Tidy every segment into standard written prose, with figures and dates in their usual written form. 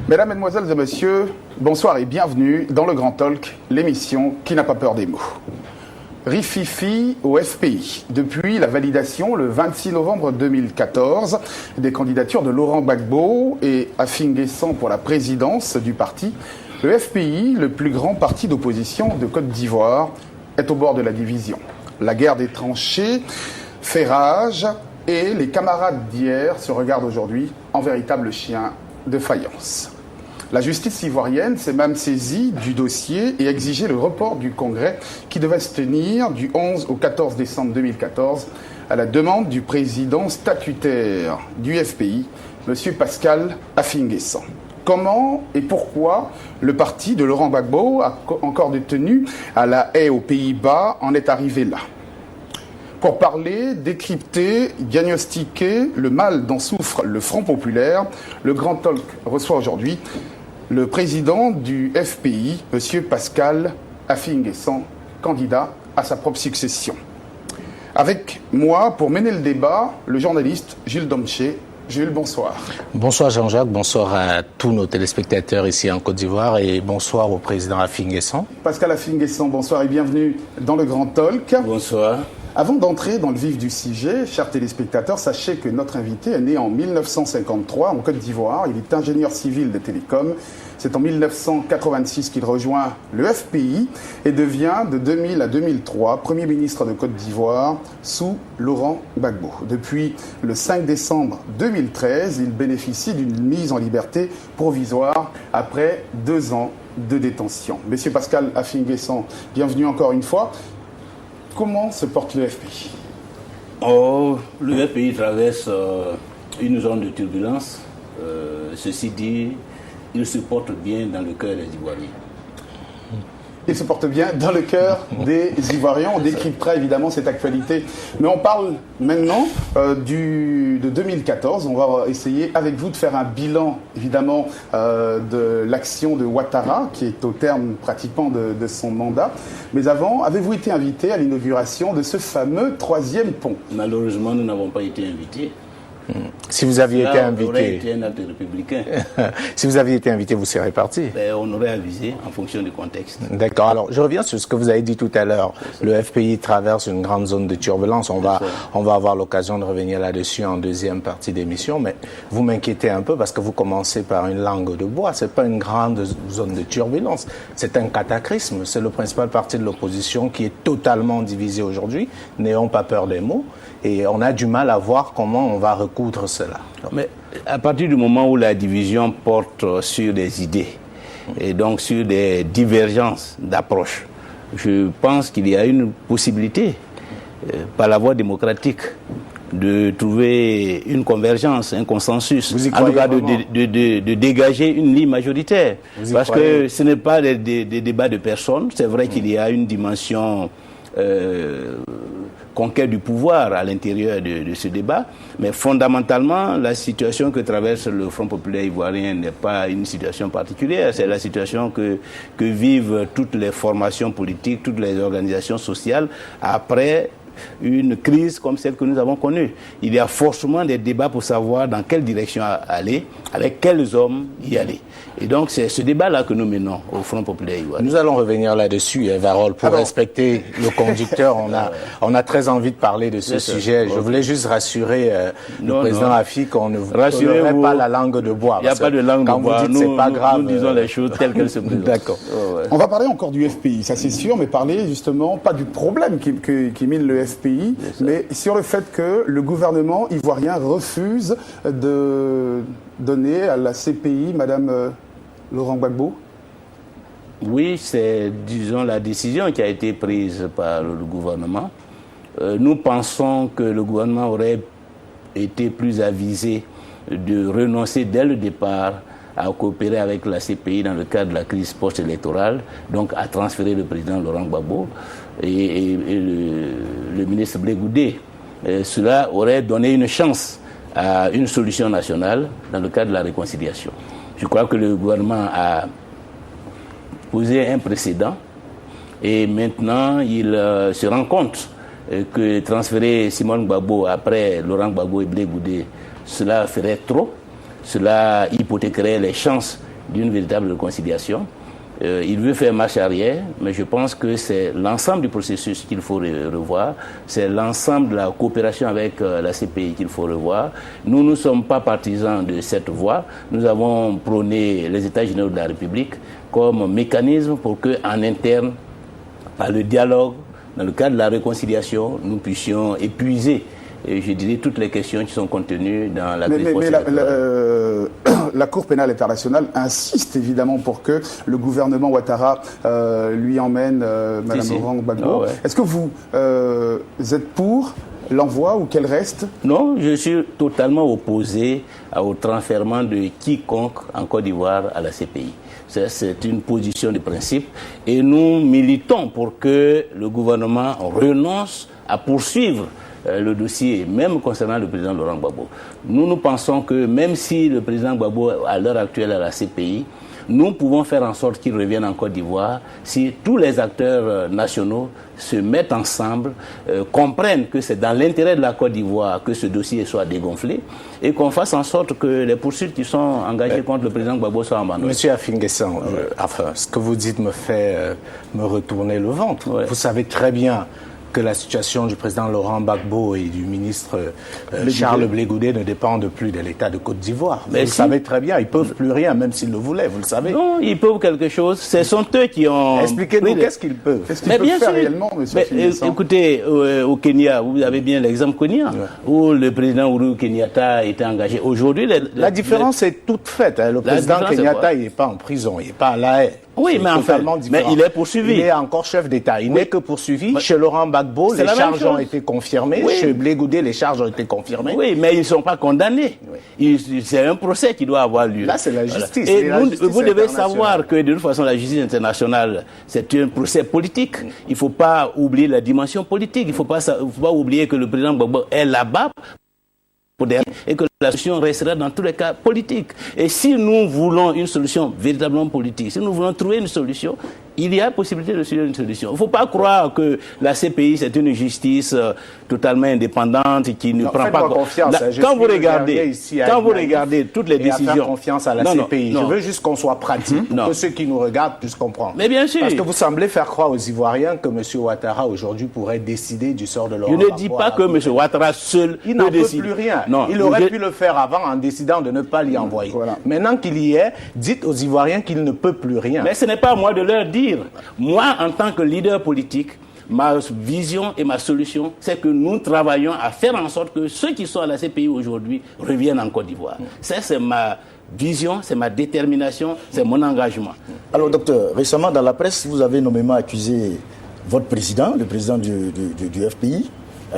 Mesdames, Mesdemoiselles et Messieurs, bonsoir et bienvenue dans le Grand Talk, l'émission qui n'a pas peur des mots. Rififi au FPI. Depuis la validation le 26 novembre 2014 des candidatures de Laurent Gbagbo et Afin Guessan pour la présidence du parti, le FPI, le plus grand parti d'opposition de Côte d'Ivoire, est au bord de la division. La guerre des tranchées fait rage et les camarades d'hier se regardent aujourd'hui en véritable chien de faïence. La justice ivoirienne s'est même saisie du dossier et exigé le report du congrès qui devait se tenir du 11 au 14 décembre 2014 à la demande du président statutaire du FPI, M. Pascal Afin Guessan. Comment et pourquoi le parti de Laurent Gbagbo, encore détenu à La Haye aux Pays-Bas, en est arrivé là? Pour parler, décrypter, diagnostiquer le mal dont souffre le Front populaire, le Grand Talk reçoit aujourd'hui le président du FPI, M. Pascal Afin Guessan, candidat à sa propre succession. Avec moi, pour mener le débat, le journaliste Jules Domché. Jules, bonsoir. Bonsoir Jean-Jacques, bonsoir à tous nos téléspectateurs ici en Côte d'Ivoire et bonsoir au président Afin Guessan. Pascal Afin Guessan, bonsoir et bienvenue dans le Grand Talk. Bonsoir. Avant d'entrer dans le vif du sujet, chers téléspectateurs, sachez que notre invité est né en 1953 en Côte d'Ivoire. Il est ingénieur civil de télécom. C'est en 1986 qu'il rejoint le FPI et devient de 2000 à 2003 Premier ministre de Côte d'Ivoire sous Laurent Gbagbo. Depuis le 5 décembre 2013, il bénéficie d'une mise en liberté provisoire après 2 ans de détention. Monsieur Pascal Afin Guessan, bienvenue encore une fois. Comment se porte le FPI? Le FPI traverse une zone de turbulence. Ceci dit, il se porte bien dans le cœur des Ivoiriens. Il se porte bien dans le cœur des Ivoiriens. On décryptera évidemment cette actualité. Mais on parle maintenant de 2014. On va essayer avec vous de faire un bilan évidemment de l'action de Ouattara, qui est au terme pratiquement de son mandat. Mais avant, avez-vous été invité à l'inauguration de ce fameux 3e pont? Malheureusement, nous n'avons pas été invités. Si vous aviez été invité, aurait été un acte républicain. Si vous aviez été invité, vous seriez parti. On aurait avisé en fonction du contexte. D'accord. Alors, je reviens sur ce que vous avez dit tout à l'heure. Le FPI traverse une grande zone de turbulence. On va avoir l'occasion de revenir là-dessus en deuxième partie d'émission. Mais vous m'inquiétez un peu parce que vous commencez par une langue de bois. C'est pas une grande zone de turbulence. C'est un cataclysme. C'est le principal parti de l'opposition qui est totalement divisé aujourd'hui. N'ayons pas peur des mots. Et on a du mal à voir comment on va recoudre cela. Mais à partir du moment où la division porte sur des idées et donc sur des divergences d'approche, je pense qu'il y a une possibilité, par la voie démocratique, de trouver une convergence, un consensus, en tout cas de dégager une ligne majoritaire. Parce que ce n'est pas des débats de personnes. C'est vrai qu'il y a une dimension conquête du pouvoir à l'intérieur de ce débat, mais fondamentalement, la situation que traverse le Front populaire ivoirien n'est pas une situation particulière, c'est la situation que vivent toutes les formations politiques, toutes les organisations sociales après une crise comme celle que nous avons connue. Il y a forcément des débats pour savoir dans quelle direction aller, avec quels hommes y aller. Et donc, c'est ce débat-là que nous menons au Front populaire ivoirien. Nous allons revenir là-dessus, Varol, pour respecter le conducteur. On a très envie de parler de ce sujet. Je voulais juste rassurer le président Affi qu'on ne voudrait pas la langue de bois. Il n'y a pas de langue de bois. Vous dites c'est pas grave. Nous disons les choses telles qu'elles se présentent. D'accord. On va parler encore du FPI, ça c'est sûr, mais parler justement, pas du problème qui mine le FPI, mais sur le fait que le gouvernement ivoirien refuse de donner à la CPI, Madame Laurent Gbagbo. Oui, c'est, disons, la décision qui a été prise par le gouvernement. Nous pensons que le gouvernement aurait été plus avisé de renoncer dès le départ à coopérer avec la CPI dans le cadre de la crise post-électorale, donc à transférer le président Laurent Gbagbo et le ministre Blé Goudé. Cela aurait donné une chance à une solution nationale dans le cadre de la réconciliation. Je crois que le gouvernement a posé un précédent et maintenant il se rend compte que transférer Simone Gbagbo après Laurent Gbagbo et Blé Goudé, cela ferait trop, cela hypothéquerait les chances d'une véritable réconciliation. Il veut faire marche arrière, mais je pense que c'est l'ensemble du processus qu'il faut revoir, c'est l'ensemble de la coopération avec la CPI qu'il faut revoir. Nous ne sommes pas partisans de cette voie. Nous avons prôné les États généraux de la République comme mécanisme pour qu'en interne, par le dialogue, dans le cadre de la réconciliation, nous puissions épuiser, je dirais, toutes les questions qui sont contenues dans la crise la Cour pénale internationale insiste évidemment pour que le gouvernement Ouattara lui emmène Mme Laurent Gbagbo. Est-ce que vous êtes pour l'envoi ou qu'elle reste? Non, je suis totalement opposé au transfèrement de quiconque en Côte d'Ivoire à la CPI. C'est une position de principe et nous militons pour que le gouvernement renonce à poursuivre le dossier, même concernant le président Laurent Gbagbo. Nous pensons que même si le président Gbagbo, à l'heure actuelle, est à la CPI, nous pouvons faire en sorte qu'il revienne en Côte d'Ivoire si tous les acteurs nationaux se mettent ensemble, comprennent que c'est dans l'intérêt de la Côte d'Ivoire que ce dossier soit dégonflé et qu'on fasse en sorte que les poursuites qui sont engagées contre le président Gbagbo soient abandonnées. Monsieur Afin-Guessan, enfin, ce que vous dites me fait me retourner le ventre. Vous savez très bien que la situation du président Laurent Gbagbo et du ministre Charles Blé Goudé ne dépend plus de l'État de Côte d'Ivoire. Vous le savez très bien, ils ne peuvent plus rien, même s'ils le voulaient, vous le savez. Non, ils peuvent quelque chose. Ce sont eux qui ont... Expliquez-nous qu'est-ce qu'ils peuvent. Qu'est-ce qu'ils peuvent faire réellement, monsieur Afin-Guessan ? Écoutez, au Kenya, vous avez bien l'exemple Kenya, où le président Uhuru Kenyatta était engagé. Aujourd'hui... La différence est toute faite. Hein. Le président Kenyatta, il n'est pas en prison, il n'est pas à La Haye. Oui, mais enfin, il est poursuivi. Il est encore chef d'État. Il n'est que poursuivi. Chez Laurent Gbagbo, les charges ont été confirmées. Chez Blé Goudé, les charges ont été confirmées. Oui, mais ils ne sont pas condamnés. C'est un procès qui doit avoir lieu. Là, c'est la justice. Et vous devez savoir que de toute façon, la justice internationale, c'est un procès politique. Il ne faut pas oublier la dimension politique. Il ne faut pas oublier que le président Gbagbo est là-bas et que la solution restera dans tous les cas politique. Et si nous voulons une solution véritablement politique, si nous voulons trouver une solution, il y a possibilité de trouver une solution. Il ne faut pas croire que la CPI, c'est une justice totalement indépendante qui ne prend pas confiance. Quand vous regardez toutes les décisions... Faire confiance à la CPI. Je veux juste qu'on soit pratique pour que ceux qui nous regardent puissent comprendre. Mais bien sûr. Parce que vous semblez faire croire aux Ivoiriens que M. Ouattara aujourd'hui pourrait décider du sort de Laurent Gbagbo. Je ne dis pas que M. Ouattara seul il n'en peut plus rien. Non, il aurait pu le faire avant en décidant de ne pas l'y envoyer. Voilà. Maintenant qu'il y est, dites aux Ivoiriens qu'il ne peut plus rien. Mais ce n'est pas à moi de leur dire. Moi, en tant que leader politique, ma vision et ma solution, c'est que nous travaillons à faire en sorte que ceux qui sont à la CPI aujourd'hui reviennent en Côte d'Ivoire. Ça, c'est ma vision, c'est ma détermination, c'est mon engagement. Alors, docteur, récemment dans la presse, vous avez nommément accusé votre président, le président du FPI,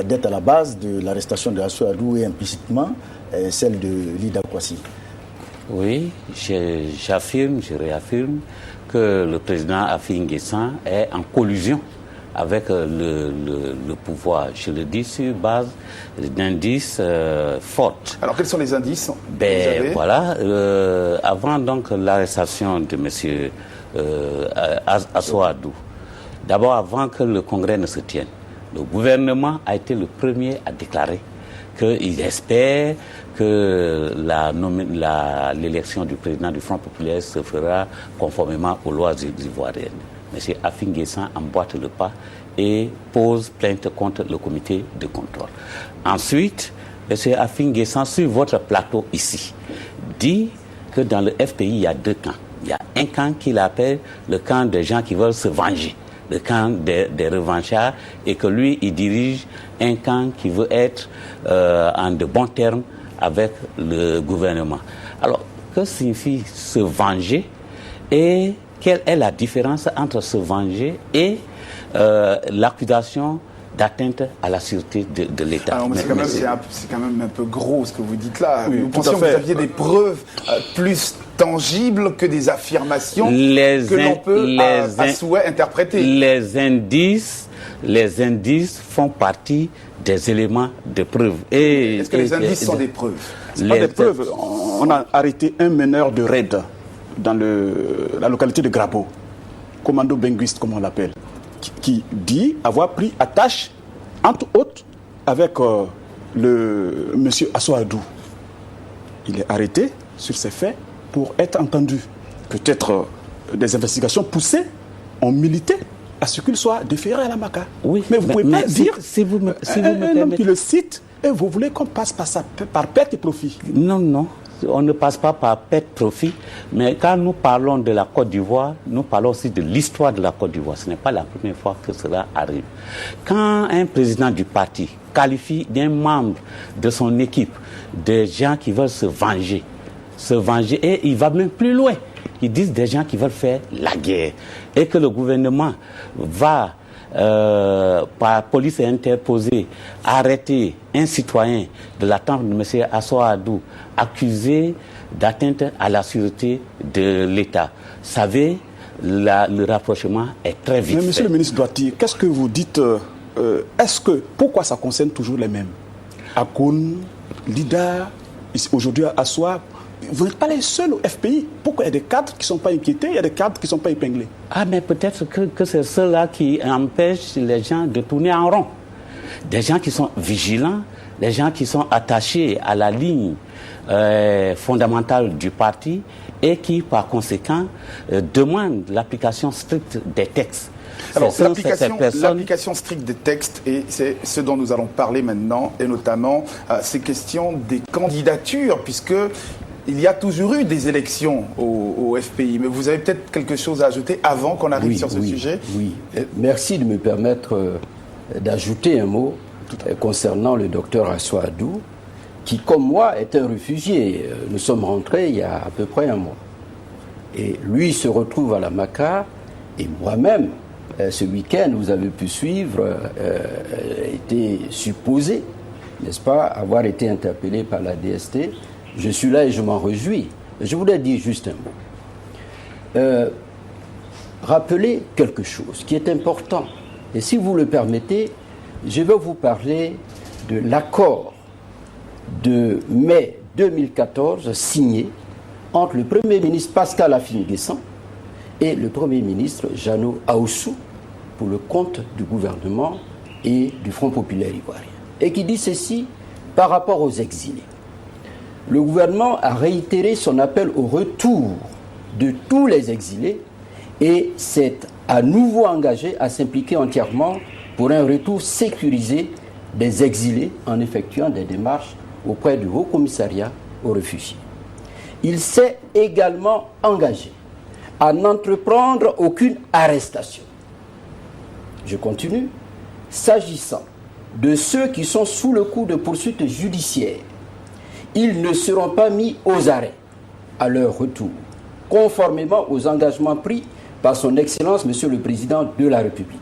d'être à la base de l'arrestation de Assou-Adou et implicitement celle de Lida Kwasi. Oui, j'affirme, je réaffirme que le président Afin-Guessan est en collusion avec le pouvoir. Je le dis sur base d'indices forts. Alors quels sont les indices? Voilà, avant donc l'arrestation de M. Assou-Adou, d'abord avant que le congrès ne se tienne, le gouvernement a été le premier à déclarer qu'il espère que l'élection du président du Front populaire se fera conformément aux lois ivoiriennes. M. Afin-Guessan emboîte le pas et pose plainte contre le comité de contrôle. Ensuite, M. Afin-Guessan, sur votre plateau ici, dit que dans le FPI, il y a deux camps. Il y a un camp qu'il appelle le camp des gens qui veulent se venger, le camp des revanchards, et que lui, il dirige un camp qui veut être en de bons termes avec le gouvernement. Alors, que signifie se venger et quelle est la différence entre se venger et l'accusation d'atteinte à la sûreté de l'État? C'est quand même un peu gros ce que vous dites là. Oui, vous pensiez que vous aviez des preuves plus tangibles que des affirmations que l'on peut à souhait interpréter. Les indices font partie des éléments de preuve. Est-ce que les indices sont des preuves? Ce pas des preuves. On a arrêté un meneur de raid dans la localité de Grabo, commando linguiste comme on l'appelle, qui dit avoir pris attache, entre autres, avec le monsieur Assou-Adou. Il est arrêté sur ces faits pour être entendu. peut-être des investigations poussées, ont milité à ce qu'il soit déféré à la MACA. Oui, mais vous ne pouvez pas dire si vous me un homme qui le cite et vous voulez qu'on passe par perte et profit. Non, non, on ne passe pas par perte-profit, mais quand nous parlons de la Côte d'Ivoire, nous parlons aussi de l'histoire de la Côte d'Ivoire. Ce n'est pas la première fois que cela arrive. Quand un président du parti qualifie d'un membre de son équipe des gens qui veulent se venger, et il va même plus loin. Ils disent des gens qui veulent faire la guerre, et que le gouvernement va par police interposée, arrêter un citoyen de la tente de M. Assoa Adou, accusé d'atteinte à la sûreté de l'État. Vous savez, le rapprochement est très vite. Mais monsieur le ministre Douati, qu'est-ce que vous dites pourquoi ça concerne toujours les mêmes? Akoun, Lida, aujourd'hui Assoa, vous n'êtes pas les seuls au FPI. Pourquoi il y a des cadres qui ne sont pas inquiétés, il y a des cadres qui ne sont pas épinglés? Ah, mais peut-être que c'est ceux-là qui empêchent les gens de tourner en rond. Des gens qui sont vigilants, des gens qui sont attachés à la ligne fondamentale du parti et qui, par conséquent, demandent l'application stricte des textes. Alors, l'application stricte des textes, et c'est ce dont nous allons parler maintenant, et notamment ces questions des candidatures, puisque il y a toujours eu des élections au FPI, mais vous avez peut-être quelque chose à ajouter avant qu'on arrive sur ce sujet? Oui, merci de me permettre d'ajouter un mot concernant le docteur Assoa Adou, qui, comme moi, est un réfugié. Nous sommes rentrés il y a à peu près un mois. Et lui se retrouve à la MACA, et moi-même, ce week-end, vous avez pu suivre, était supposé, n'est-ce pas, avoir été interpellé par la DST. Je suis là et je m'en réjouis. Je voulais dire juste un mot. Rappeler quelque chose qui est important. Et si vous le permettez, je vais vous parler de l'accord de mai 2014 signé entre le Premier ministre Pascal Affi-N'Guessan et le Premier ministre Jeannot Ahoussou pour le compte du gouvernement et du Front populaire ivoirien. Et qui dit ceci par rapport aux exilés. Le gouvernement a réitéré son appel au retour de tous les exilés et s'est à nouveau engagé à s'impliquer entièrement pour un retour sécurisé des exilés en effectuant des démarches auprès du Haut Commissariat aux réfugiés. Il s'est également engagé à n'entreprendre aucune arrestation. Je continue. S'agissant de ceux qui sont sous le coup de poursuites judiciaires, ils ne seront pas mis aux arrêts à leur retour, conformément aux engagements pris par son Excellence, Monsieur le Président de la République.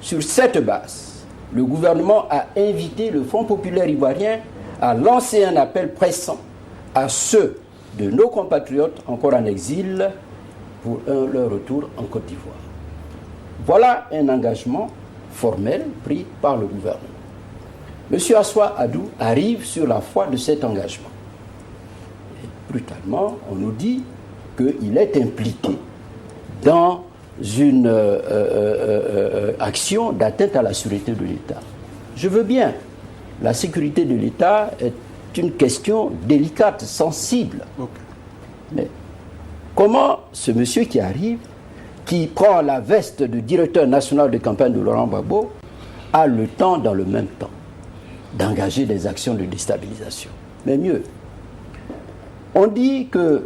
Sur cette base, le gouvernement a invité le Front populaire ivoirien à lancer un appel pressant à ceux de nos compatriotes encore en exil pour leur retour en Côte d'Ivoire. Voilà un engagement formel pris par le gouvernement. M. Assoa Adou arrive sur la foi de cet engagement. Et brutalement, on nous dit qu'il est impliqué dans une action d'atteinte à la sûreté de l'État. Je veux bien. La sécurité de l'État est une question délicate, sensible. Okay. Mais comment ce monsieur qui arrive, qui prend la veste de directeur national de campagne de Laurent Gbagbo, a le temps, dans le même temps, d'engager des actions de déstabilisation? Mais mieux, on dit que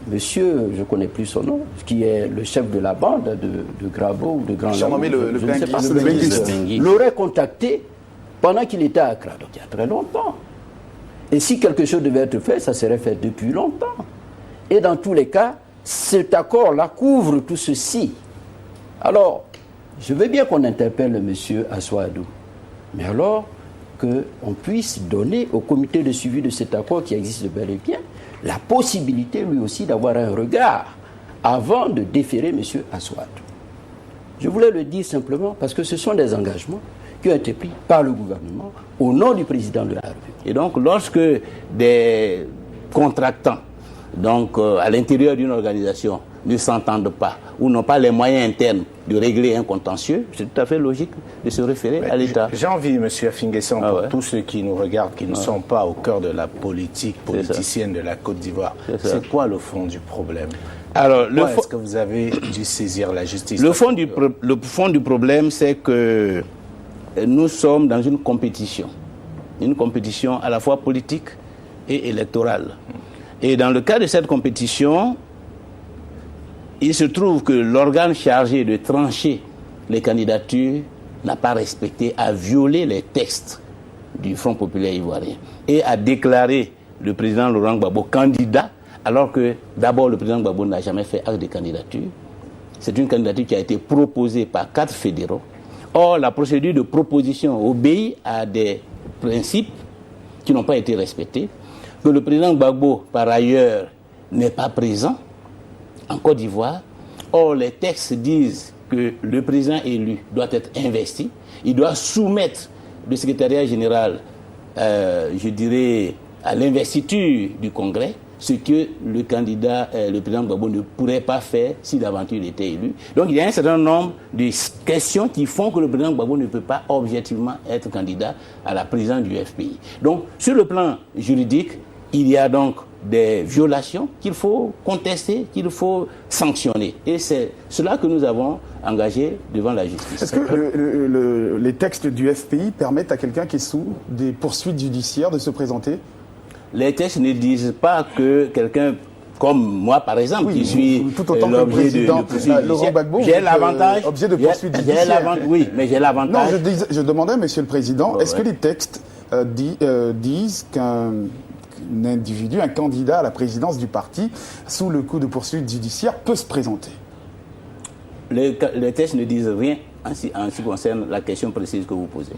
monsieur, je ne connais plus son nom, qui est le chef de la bande de Grabo ou de Grand Lamour, je ne sais pas, l'aurait contacté pendant qu'il était à Accra, donc il y a très longtemps. Et si quelque chose devait être fait, ça serait fait depuis longtemps. Et dans tous les cas, cet accord-là couvre tout ceci. Alors, je veux bien qu'on interpelle M. Assoa Adou, mais alors qu'on puisse donner au comité de suivi de cet accord qui existe bel et bien la possibilité lui aussi d'avoir un regard avant de déférer M. Assoa Adou. Je voulais le dire simplement parce que ce sont des engagements qui ont été pris par le gouvernement au nom du président de la République. Et donc, lorsque des contractants, donc à l'intérieur d'une organisation, ne s'entendent pas ou n'ont pas les moyens internes de régler un contentieux, c'est tout à fait logique de se référer à l'État. J'ai envie, M. Affi-N'Guessan, pour tous ceux qui nous regardent, qui ne sont pas au cœur de la politique politicienne de la Côte d'Ivoire, c'est quoi le fond du problème? Alors, est-ce que vous avez dû saisir la justice? Le fond du problème, c'est que nous sommes dans une compétition à la fois politique et électorale. Et dans le cas de cette compétition, il se trouve que l'organe chargé de trancher les candidatures n'a pas respecté, a violé les textes du Front populaire ivoirien et a déclaré le président Laurent Gbagbo candidat, alors que d'abord le président Gbagbo n'a jamais fait acte de candidature. C'est une candidature qui a été proposée par 4 fédéraux. Or, la procédure de proposition obéit à des principes qui n'ont pas été respectés, que le président Gbagbo, par ailleurs, n'est pas présent en Côte d'Ivoire. Or, les textes disent que le président élu doit être investi, il doit soumettre le secrétariat général, je dirais, à l'investiture du Congrès, ce que le candidat, le président Gbagbo ne pourrait pas faire si d'aventure il était élu. Donc il y a un certain nombre de questions qui font que le président Gbagbo ne peut pas objectivement être candidat à la présidence du FPI. Donc sur le plan juridique, il y a donc des violations qu'il faut contester, qu'il faut sanctionner. Et c'est cela que nous avons engagé devant la justice. Est-ce que les textes du FPI permettent à quelqu'un qui est sous des poursuites judiciaires de se présenter? Les textes ne disent pas que quelqu'un comme moi, par exemple, qui suis tout autant que le président Laurent Gbagbo, j'ai l'avantage, objet de poursuites judiciaires. Oui, mais j'ai l'avantage. Non, je demandais, Monsieur le Président, est-ce que les textes disent qu'un individu, un candidat à la présidence du parti, sous le coup de poursuites judiciaires, peut se présenter? Les textes ne disent rien en ce qui concerne la question précise que vous posez.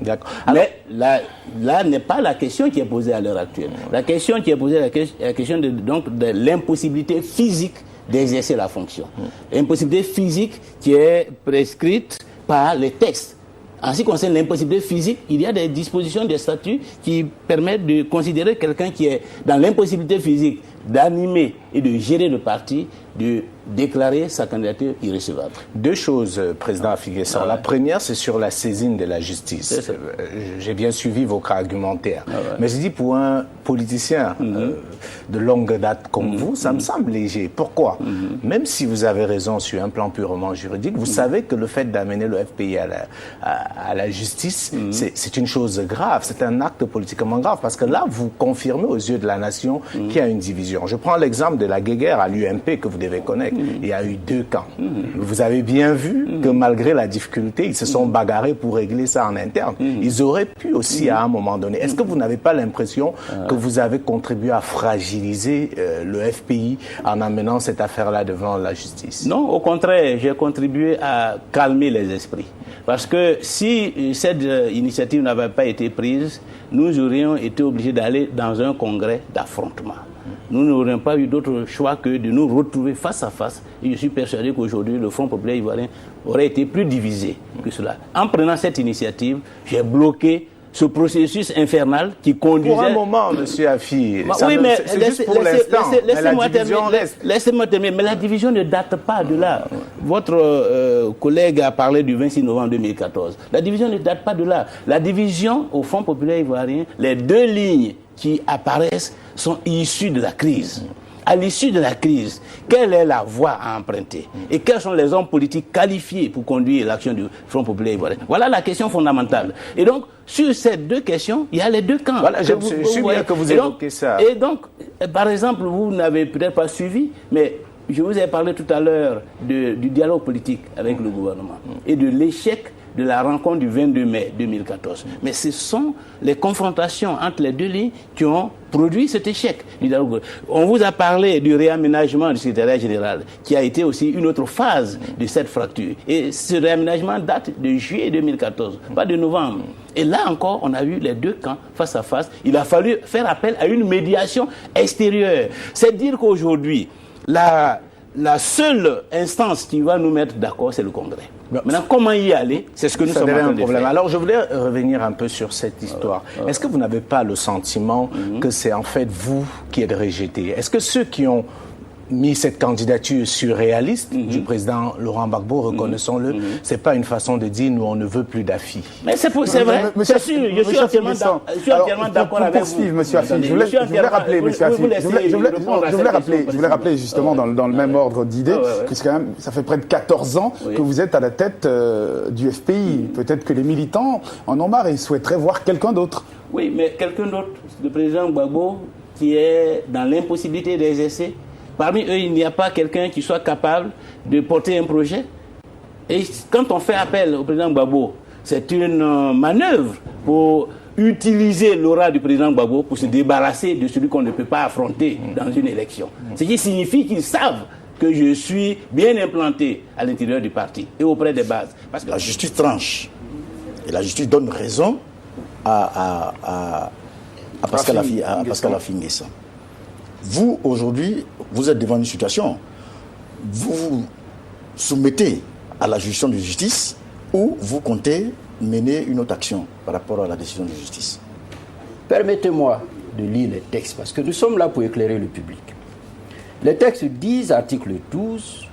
D'accord. Mais là n'est pas la question qui est posée à l'heure actuelle. La question qui est posée est la question de l'impossibilité physique d'exercer la fonction. L'impossibilité physique qui est prescrite par les textes. En ce qui concerne l'impossibilité physique, il y a des dispositions des statuts qui permettent de considérer quelqu'un qui est dans l'impossibilité physique d'animer et de gérer le parti, de déclarer sa candidature irrecevable. 2 choses, Président Afiguessan. La première, c'est sur la saisine de la justice. J'ai bien suivi votre argumentaire. Mais je dis, pour un politicien de longue date comme vous, ça me semble léger. Pourquoi? Même si vous avez raison sur un plan purement juridique, vous savez que le fait d'amener le FPI à la justice, c'est une chose grave. C'est un acte politiquement grave. Parce que là, vous confirmez aux yeux de la nation qu'il y a une division. Je prends l'exemple de la guéguerre à l'UMP que vous devez connaître. Il y a eu 2 camps. Vous avez bien vu que malgré la difficulté, ils se sont bagarrés pour régler ça en interne. Ils auraient pu aussi à un moment donné. Est-ce que vous n'avez pas l'impression que vous avez contribué à fragiliser le FPI en amenant cette affaire-là devant la justice? Non, au contraire, j'ai contribué à calmer les esprits. Parce que si cette initiative n'avait pas été prise, nous aurions été obligés d'aller dans un congrès d'affrontement. Nous n'aurions pas eu d'autre choix que de nous retrouver face à face. Et je suis persuadé qu'aujourd'hui, le Front populaire ivoirien aurait été plus divisé que cela. En prenant cette initiative, j'ai bloqué ce processus infernal qui conduisait... Pour un moment, M. Affi, oui, mais c'est juste pour l'instant. Laissez-moi terminer. Mais la division ne date pas de là. Votre collègue a parlé du 26 novembre 2014. La division ne date pas de là. La division au Front populaire ivoirien, les 2 lignes qui apparaissent sont issues de la crise. À l'issue de la crise, quelle est la voie à emprunter? Et quels sont les hommes politiques qualifiés pour conduire l'action du Front populaire ivoirien? Voilà la question fondamentale. Et donc, sur ces 2 questions, il y a les 2 camps. Voilà, je suis bien que vous évoquez ça. Et donc, par exemple, vous n'avez peut-être pas suivi, mais je vous ai parlé tout à l'heure du dialogue politique avec le gouvernement et de l'échec de la rencontre du 22 mai 2014. Mais ce sont les confrontations entre les 2 lignes qui ont produit cet échec. On vous a parlé du réaménagement du secrétariat général, qui a été aussi une autre phase de cette fracture. Et ce réaménagement date de juillet 2014, pas de novembre. Et là encore, on a eu les 2 camps face à face. Il a fallu faire appel à une médiation extérieure. C'est dire qu'aujourd'hui, la seule instance qui va nous mettre d'accord, c'est le Congrès. Maintenant, comment y aller? C'est ce que nous sommes en train de faire. Alors, je voulais revenir un peu sur cette histoire. Est-ce que vous n'avez pas le sentiment que c'est en fait vous qui êtes rejeté? Est-ce que ceux qui ont mis cette candidature surréaliste du président Laurent Gbagbo, reconnaissons-le. C'est pas une façon de dire nous on ne veut plus d'AFI. Mais c'est vrai, c'est sûr, je suis entièrement d'accord avec vous. Monsieur Affi, je voulais rappeler, monsieur Affi, je voulais rappeler justement dans le même ordre d'idées que c'est quand même, ça fait près de 14 ans que vous êtes à la tête du FPI. Peut-être que les militants en ont marre et souhaiteraient voir quelqu'un d'autre. Oui, mais quelqu'un d'autre, le président Gbagbo, qui est dans l'impossibilité d'exercer. Parmi eux, il n'y a pas quelqu'un qui soit capable de porter un projet. Et quand on fait appel au président Gbagbo, c'est une manœuvre pour utiliser l'aura du président Gbagbo pour se débarrasser de celui qu'on ne peut pas affronter dans une élection. Ce qui signifie qu'ils savent que je suis bien implanté à l'intérieur du parti et auprès des bases. Parce que la justice tranche. Et la justice donne raison à Pascal Affi N'Guessan. Vous, aujourd'hui, vous êtes devant une situation, vous vous soumettez à la juridiction de justice ou vous comptez mener une autre action par rapport à la décision de justice? Permettez-moi de lire les textes, parce que nous sommes là pour éclairer le public. Les textes disent, article 12,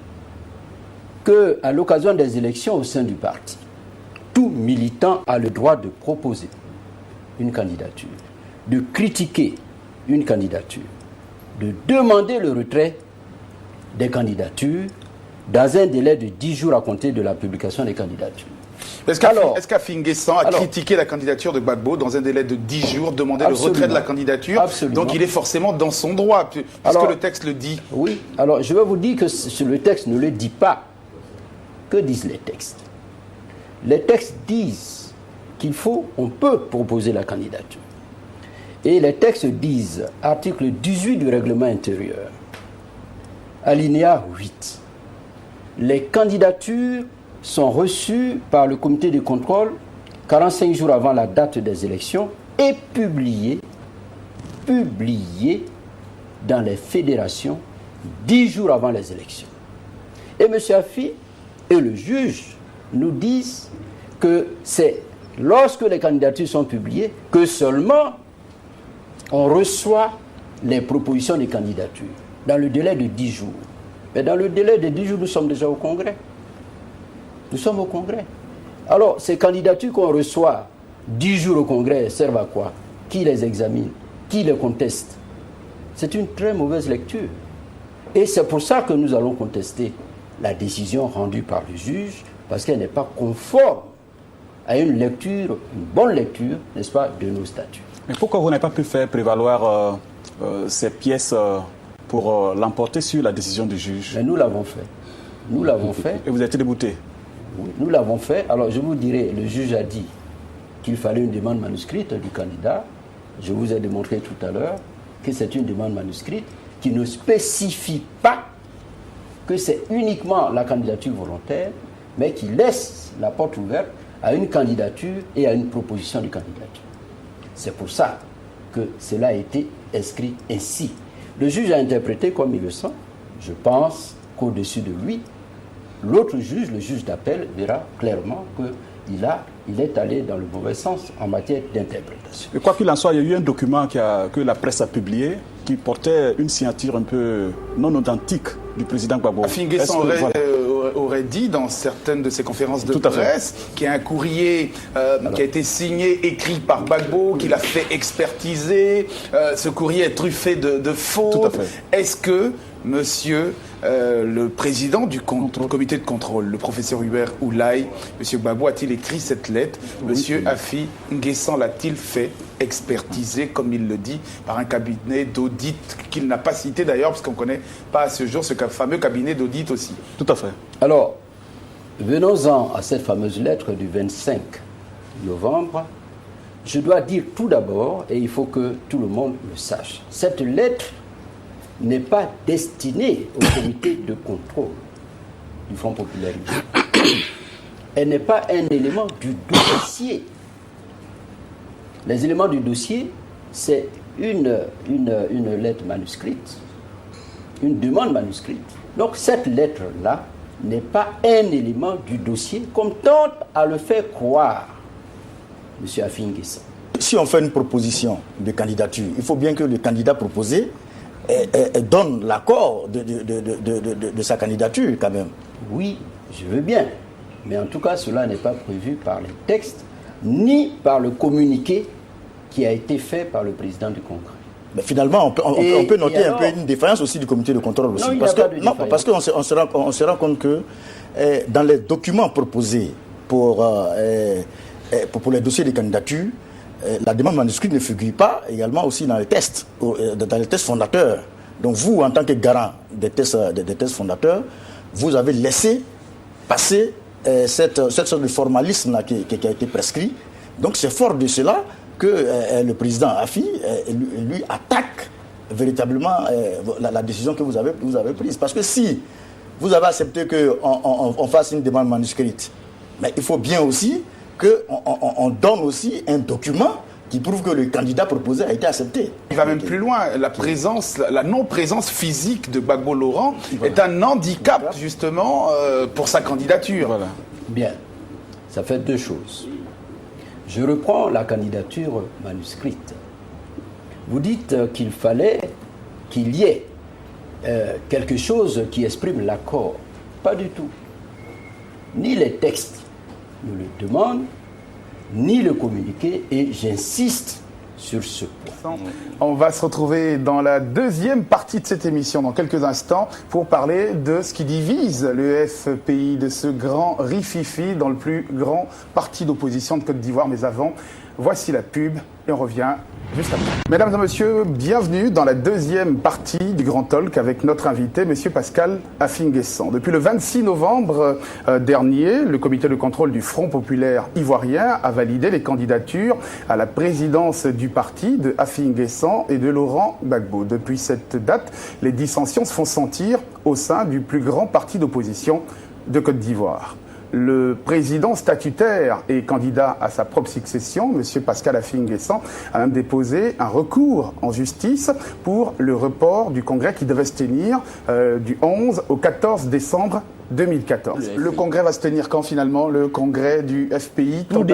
qu'à l'occasion des élections au sein du parti, tout militant a le droit de proposer une candidature, de critiquer une candidature, de demander le retrait des candidatures dans un délai de 10 jours à compter de la publication des candidatures. Est-ce qu'Affi N'Guessan a critiqué la candidature de Gbagbo dans un délai de 10 jours, demandé le retrait de la candidature? Absolument. Donc il est forcément dans son droit, puisque le texte le dit. Oui, alors je vais vous dire que le texte ne le dit pas. Que disent les textes? Les textes disent qu'on peut proposer la candidature. Et les textes disent, article 18 du règlement intérieur, alinéa 8, les candidatures sont reçues par le comité de contrôle 45 jours avant la date des élections et publiées dans les fédérations 10 jours avant les élections. Et M. Affi et le juge nous disent que c'est lorsque les candidatures sont publiées que seulement on reçoit les propositions de candidature dans le délai de 10 jours. Mais dans le délai de 10 jours, nous sommes déjà au Congrès. Nous sommes au Congrès. Alors, ces candidatures qu'on reçoit 10 jours au Congrès servent à quoi? Qui les examine? Qui les conteste? C'est une très mauvaise lecture. Et c'est pour ça que nous allons contester la décision rendue par le juge, parce qu'elle n'est pas conforme à une bonne lecture, n'est-ce pas, de nos statuts. Mais pourquoi vous n'avez pas pu faire prévaloir ces pièces pour l'emporter sur la décision du juge? Mais nous l'avons fait. Nous l'avons fait. Et vous avez été débouté? Oui, nous l'avons fait. Alors je vous dirai, le juge a dit qu'il fallait une demande manuscrite du candidat. Je vous ai démontré tout à l'heure que c'est une demande manuscrite qui ne spécifie pas que c'est uniquement la candidature volontaire, mais qui laisse la porte ouverte à une candidature et à une proposition de candidature. C'est pour ça que cela a été inscrit ainsi. Le juge a interprété comme il le sent. Je pense qu'au-dessus de lui, l'autre juge, le juge d'appel, verra clairement qu'il est allé dans le mauvais sens en matière d'interprétation. Et quoi qu'il en soit, il y a eu un document que la presse a publié qui portait une signature un peu non authentique du président Gbagbo. Affi N'Guessan aurait dit dans certaines de ses conférences de presse qu'il y a un courrier qui a été signé, écrit par Gbagbo, qu'il a fait expertiser. Ce courrier est truffé de fautes. Est-ce que monsieur le président du comité de contrôle, le professeur Hubert Oulaye, M. Gbagbo a-t-il écrit cette lettre? M. Affi N'Guessan l'a-t-il fait expertiser, comme il le dit, par un cabinet d'audit qu'il n'a pas cité d'ailleurs, parce qu'on ne connaît pas à ce jour ce fameux cabinet d'audit aussi? Tout à fait. Alors, venons-en à cette fameuse lettre du 25 novembre. Je dois dire tout d'abord, et il faut que tout le monde le sache, cette lettre n'est pas destinée au comité de contrôle du Front populaire. Elle n'est pas un élément du dossier. Les éléments du dossier, c'est une lettre manuscrite, une demande manuscrite. Donc cette lettre-là n'est pas un élément du dossier, comme tente à le faire croire M. Affi N'Guessan. Si on fait une proposition de candidature, il faut bien que le candidat proposé donne l'accord de sa candidature quand même. Oui, je veux bien. Mais en tout cas, cela n'est pas prévu par les textes, ni par le communiqué qui a été fait par le président du Congrès. Mais finalement, on peut noter un peu une défaillance aussi du comité de contrôle aussi. Parce qu'on se rend compte que dans les documents proposés pour les dossiers de candidature, la demande manuscrite ne figure pas également aussi dans les tests fondateurs. Donc vous, en tant que garant des tests fondateurs, vous avez laissé passer cette sorte de formalisme là qui a été prescrit. Donc c'est fort de cela que le président Afi lui attaque véritablement la décision que vous avez prise. Parce que si vous avez accepté qu'on fasse une demande manuscrite, mais il faut bien aussi qu'on donne aussi un document qui prouve que le candidat proposé a été accepté. Il va même plus loin. La non-présence physique de Gbagbo Laurent est un handicap, justement, pour sa candidature. Voilà. Bien. Ça fait deux choses. Je reprends la candidature manuscrite. Vous dites qu'il fallait qu'il y ait quelque chose qui exprime l'accord. Pas du tout. Ni les textes nous le demandent, ni le communiqué, et j'insiste sur ce point. On va se retrouver dans la deuxième partie de cette émission dans quelques instants pour parler de ce qui divise le FPI, de ce grand rififi dans le plus grand parti d'opposition de Côte d'Ivoire. Mais avant, voici la pub et on revient juste après. Mesdames et messieurs, bienvenue dans la deuxième partie du Grand Talk avec notre invité, monsieur Pascal Affi-N'Guessan. Depuis le 26 novembre dernier, le comité de contrôle du Front populaire ivoirien a validé les candidatures à la présidence du parti de Affi-N'Guessan et de Laurent Gbagbo. Depuis cette date, les dissensions se font sentir au sein du plus grand parti d'opposition de Côte d'Ivoire. Le président statutaire et candidat à sa propre succession, M. Pascal Affi-N'Guessan, a même déposé un recours en justice pour le report du congrès qui devait se tenir du 11 au 14 décembre 2014. Le congrès va se tenir quand finalement, le congrès du FPI, tout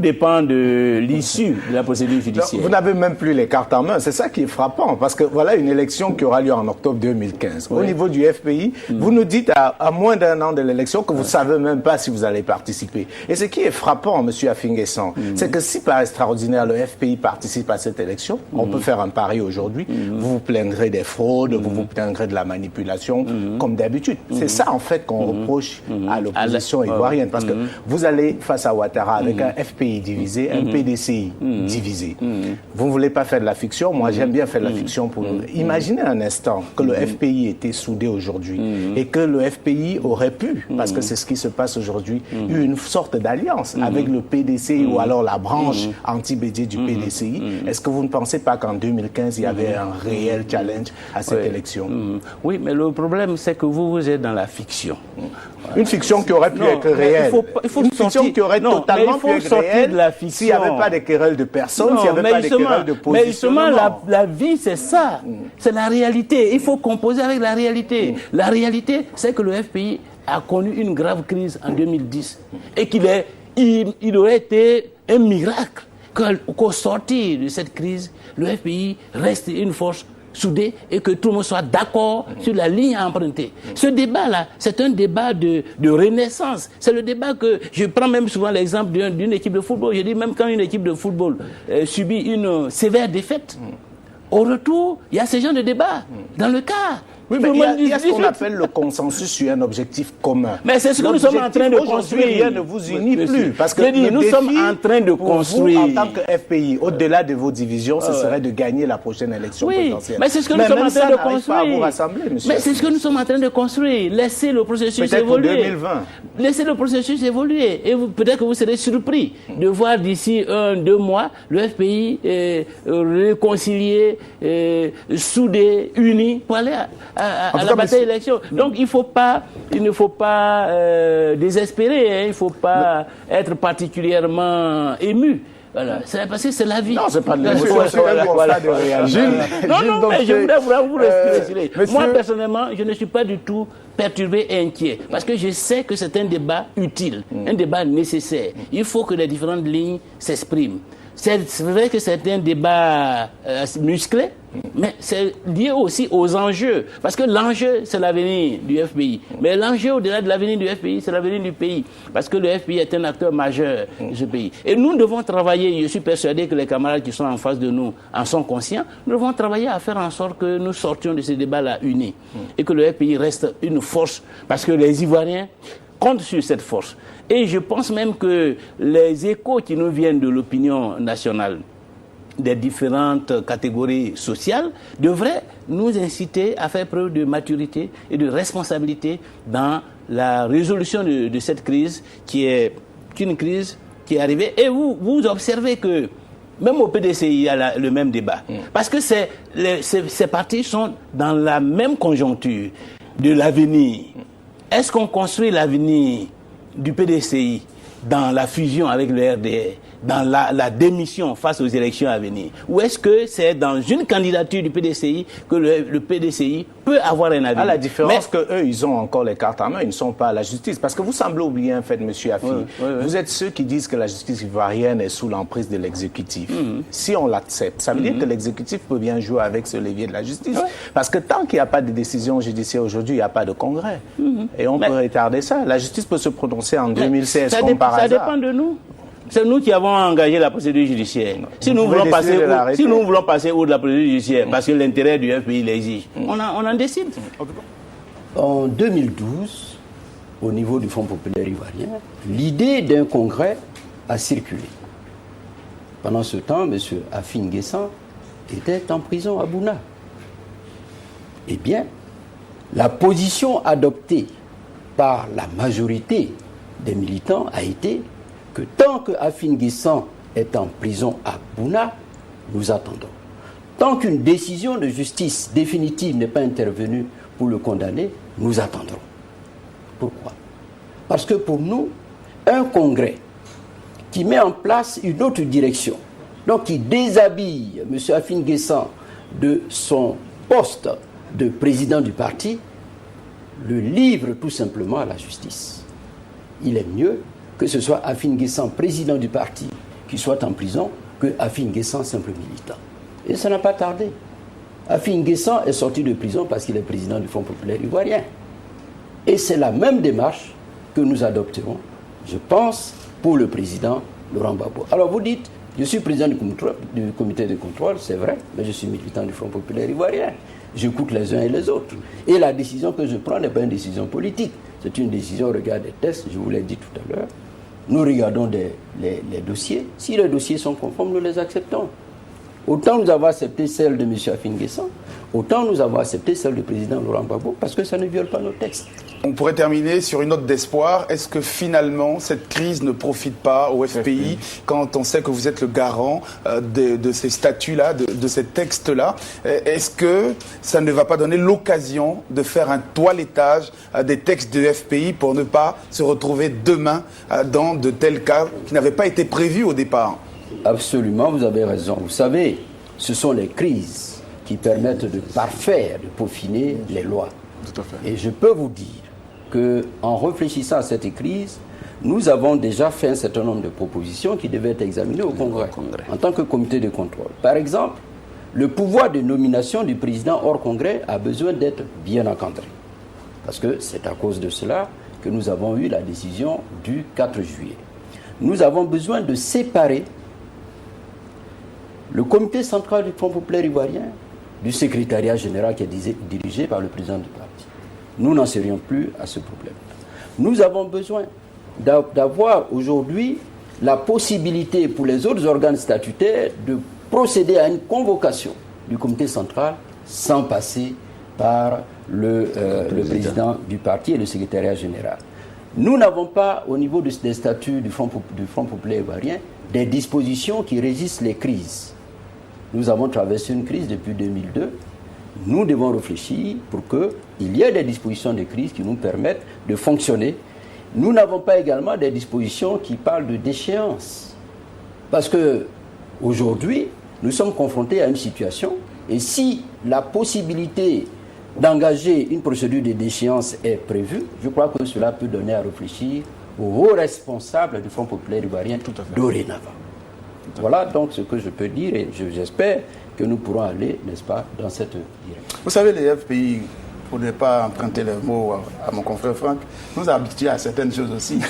dépend de l'issue de la procédure judiciaire. Vous n'avez même plus les cartes en main, c'est ça qui est frappant, parce que voilà une élection qui aura lieu en octobre 2015. Oui. Au niveau du FPI, vous nous dites à moins d'un an de l'élection que vous ne savez même pas si vous allez participer. Et ce qui est frappant, M. Affi-N'Guessan, c'est que si par extraordinaire le FPI participe à cette élection, on peut faire un pari aujourd'hui, vous vous plaindrez des fraudes, vous vous plaindrez de la manipulation, comme d'habitude. C'est ça en fait qu'on reproche à l'opposition ivoirienne, parce que vous allez face à Ouattara avec un FPI divisé, un PDCI divisé. Vous ne voulez pas faire de la fiction, moi j'aime bien faire de la fiction pour imaginez un instant que le FPI était soudé aujourd'hui et que le FPI aurait pu, parce que c'est ce qui se passe aujourd'hui, eu une sorte d'alliance avec le PDCI ou alors la branche anti-Bédié du PDCI. Est-ce que vous ne pensez pas qu'en 2015 il y avait un réel challenge à cette élection? Oui, mais le problème c'est que vous êtes dans la fiction. Une fiction qui aurait pu être réelle. Il faut une fiction qui aurait totalement pu être réelle de la fiction. S'il n'y avait pas de querelles de personnes, s'il n'y avait pas de querelles de position. Mais justement, la vie, c'est ça. C'est la réalité. Il faut composer avec la réalité. La réalité, c'est que le FPI a connu une grave crise en 2010 et qu'il aurait été un miracle qu'au sortir de cette crise, le FPI reste une force soudée et que tout le monde soit d'accord sur la ligne à emprunter. Ce débat-là, c'est un débat de renaissance. C'est le débat que je prends même souvent l'exemple d'une équipe de football. Je dis même quand une équipe de football subit une sévère défaite, au retour, il y a ce genre de débat. Dans le cas... Oui, mais il y a ce qu'on appelle le consensus sur un objectif commun. Mais c'est ce que nous sommes en train de construire. Rien ne vous unit plus. Parce que nous sommes en train de construire. Vous, en tant que FPI, au-delà de vos divisions, ce serait de gagner la prochaine élection présidentielle. Mais c'est ce que nous sommes en train de construire. Pas à vous rassembler, monsieur. Mais c'est ce que nous sommes en train de construire. Laissez le processus évoluer. Peut-être pour 2020. Laissez le processus évoluer. Et peut-être que vous serez surpris de voir d'ici 1-2 mois le FPI réconcilié, soudé, uni pour aller à la bataille d'élection. Donc il ne faut pas désespérer, hein, il ne faut pas être particulièrement ému. Voilà. C'est parce que c'est la vie. Non, c'est pas de l'émotion, c'est un constat de réalité. Non, mais je voudrais vous respirer. Moi, personnellement, je ne suis pas du tout perturbé et inquiet. Parce que je sais que c'est un débat utile, un débat nécessaire. Il faut que les différentes lignes s'expriment. c'est vrai que c'est un débat musclé, mais c'est lié aussi aux enjeux. Parce que l'enjeu, c'est l'avenir du FPI. Mais l'enjeu, au-delà de l'avenir du FPI, c'est l'avenir du pays. Parce que le FPI est un acteur majeur de ce pays. Et nous devons travailler, je suis persuadé que les camarades qui sont en face de nous en sont conscients, nous devons travailler à faire en sorte que nous sortions de ce débat-là unis. Et que le FPI reste une force. Parce que les Ivoiriens comptent sur cette force. Et je pense même que les échos qui nous viennent de l'opinion nationale, des différentes catégories sociales, devraient nous inciter à faire preuve de maturité et de responsabilité dans la résolution de cette crise, qui est une crise qui est arrivée. Et vous observez que même au PDCI, il y a le même débat. Parce que ces partis sont dans la même conjoncture de l'avenir. Est-ce qu'on construit l'avenir du PDCI dans la fusion avec le RDR, dans la démission face aux élections à venir? Ou est-ce que c'est dans une candidature du PDCI que le PDCI peut avoir un avenir? À la différence qu'eux, ils ont encore les cartes en main, ils ne sont pas à la justice. Parce que vous semblez oublier un fait, M. Affi. Vous êtes ceux qui disent que la justice ivoirienne est sous l'emprise de l'exécutif. Si on l'accepte, ça veut dire que l'exécutif peut bien jouer avec ce levier de la justice. Parce que tant qu'il n'y a pas de décision judiciaire aujourd'hui, il n'y a pas de congrès. Et on peut retarder ça. La justice peut se prononcer en 2016 comme par hasard. Ça dépend de nous. C'est nous qui avons engagé la procédure judiciaire. Si nous voulons passer outre de la procédure judiciaire, parce que l'intérêt du FPI l'exige, on en décide. En 2012, au niveau du Front populaire ivoirien, l'idée d'un congrès a circulé. Pendant ce temps, M. Affi N'Guessan était en prison à Bouna. Eh bien, la position adoptée par la majorité des militants a été que tant que Affi N'Guessan est en prison à Bouna, nous attendons. Tant qu'une décision de justice définitive n'est pas intervenue pour le condamner, nous attendrons. Pourquoi? Parce que pour nous, un congrès qui met en place une autre direction, donc qui déshabille M. Affi N'Guessan de son poste de président du parti, le livre tout simplement à la justice. Il est mieux que ce soit Affi N'Guessan, président du parti, qui soit en prison, que Affi N'Guessan, simple militant. Et ça n'a pas tardé. Affi N'Guessan est sorti de prison parce qu'il est président du Front populaire ivoirien. Et c'est la même démarche que nous adopterons, je pense, pour le président Laurent Gbagbo. Alors vous dites, je suis président du comité de contrôle, c'est vrai, mais je suis militant du Front populaire ivoirien. J'écoute les uns et les autres. Et la décision que je prends n'est pas une décision politique. C'est une décision au regard des tests, je vous l'ai dit tout à l'heure. Nous regardons les dossiers. Si les dossiers sont conformes, nous les acceptons. Autant nous avons accepté celle de M. Affi N'Guessan, autant nous avons accepté celle du président Laurent Gbagbo, parce que ça ne viole pas nos textes. On pourrait terminer sur une note d'espoir. Est-ce que finalement, cette crise ne profite pas au FPI quand on sait que vous êtes le garant de ces statuts-là, de ces textes-là? Est-ce que ça ne va pas donner l'occasion de faire un toilettage des textes du FPI pour ne pas se retrouver demain dans de tels cas qui n'avaient pas été prévus au départ? Absolument, vous avez raison. Vous savez, ce sont les crises qui permettent de parfaire, de peaufiner les lois. Tout à fait. Et je peux vous dire qu'en réfléchissant à cette crise, nous avons déjà fait un certain nombre de propositions qui devaient être examinées au Congrès, en tant que comité de contrôle. Par exemple, le pouvoir de nomination du président hors Congrès a besoin d'être bien encadré. Parce que c'est à cause de cela que nous avons eu la décision du 4 juillet. Nous avons besoin de séparer le comité central du Front populaire ivoirien du secrétariat général qui est dirigé par le président du parti. Nous n'en serions plus à ce problème. Nous avons besoin d'avoir aujourd'hui la possibilité pour les autres organes statutaires de procéder à une convocation du comité central sans passer par le président du parti et le secrétariat général. Nous n'avons pas, au niveau des statuts du Front populaire ivoirien, des dispositions qui régissent les crises. Nous avons traversé une crise depuis 2002. Nous devons réfléchir pour qu'il y ait des dispositions de crise qui nous permettent de fonctionner. Nous n'avons pas également des dispositions qui parlent de déchéance. Parce qu'aujourd'hui, nous sommes confrontés à une situation, et si la possibilité d'engager une procédure de déchéance est prévue, je crois que cela peut donner à réfléchir aux hauts responsables du Front populaire ivoirien dorénavant. Voilà donc ce que je peux dire et j'espère que nous pourrons aller, n'est-ce pas, dans cette direction. Vous savez, les FPI, pour ne pas emprunter le mot à mon confrère Franck, nous habitués à certaines choses aussi.